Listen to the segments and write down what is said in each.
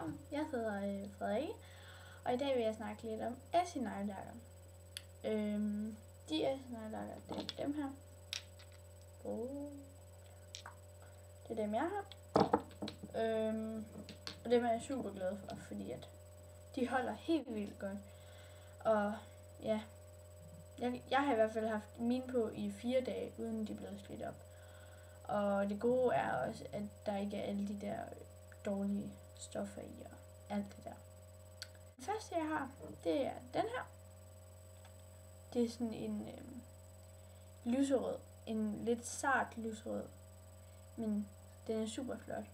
sammen. Jeg hedder Frederikke, og i dag vil jeg snakke lidt om Essie-neglelakker. De Essie-neglelakker, det er dem her. Det er dem, jeg har. Og dem er jeg super glad for, fordi at de holder helt vildt godt. Og ja, jeg har i hvert fald haft mine på i 4 dage, uden de er blevet slidt op. Og det gode er også, at der ikke er alle de der dårlige stoffer i og alt det der. Den første jeg har, det er den her. Det er sådan en lyserød, en lidt sart lyserød, men den er super flot.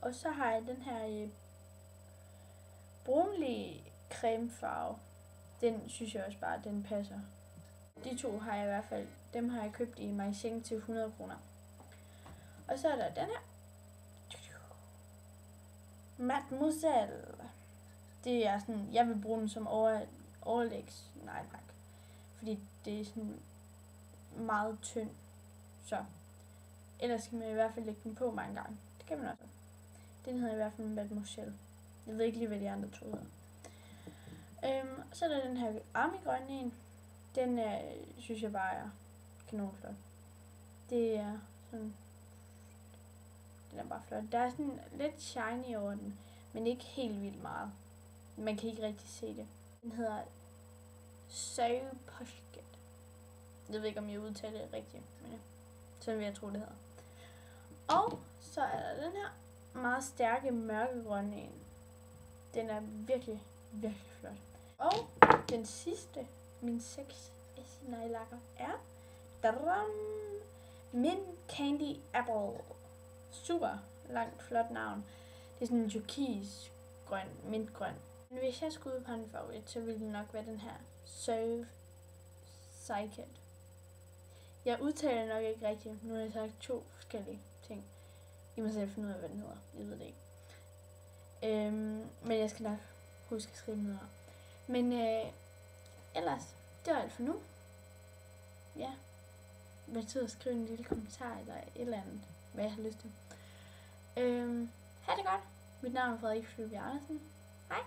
Og så har jeg den her brunlige cremefarve. Den synes jeg også bare, den passer. De to har jeg i hvert fald, dem har jeg købt i magasin til 100 kroner. Og så er der den her. Mademoiselle. Det er sådan, jeg vil bruge den som overlægs neglelak. Fordi det er sådan meget tynd. Så ellers skal man i hvert fald lægge den på mange gange. Det kan man også. Den hedder i hvert fald Mademoiselle. Jeg ved ikke lige, hvad de andre to hedder. Så er der den her armigrønne en. Den synes jeg bare er kanonflot. Det er sådan, den er bare flot. Der er sådan lidt shiny over den, men ikke helt vildt meget. Man kan ikke rigtig se det. Den hedder Soy Posket. Jeg ved ikke, om jeg udtaler det rigtigt, men sådan vil jeg tro, det hedder. Og så er der den her meget stærke mørkegrønne en. Den er virkelig, virkelig flot. Og den sidste, min 6 Essie-neglelakker er Mint Candy Apple. Super langt, flot navn. Det er sådan en turkis grøn, mintgrøn. Men hvis jeg skulle ud på en favorit, så ville det nok være den her Soy Posket. Jeg udtaler nok ikke rigtigt. Nu har jeg sagt 2 forskellige ting. I må selv finde ud af, hvad den hedder. Jeg ved det ikke. Men jeg skal nok huske at skrive den her. Men ellers, det var alt for nu. Ja. Hvad tid at skrive en lille kommentar eller et eller andet, hvad jeg har lyst til. Ha' det godt. Mit navn er Frederikke Andersen. Hej.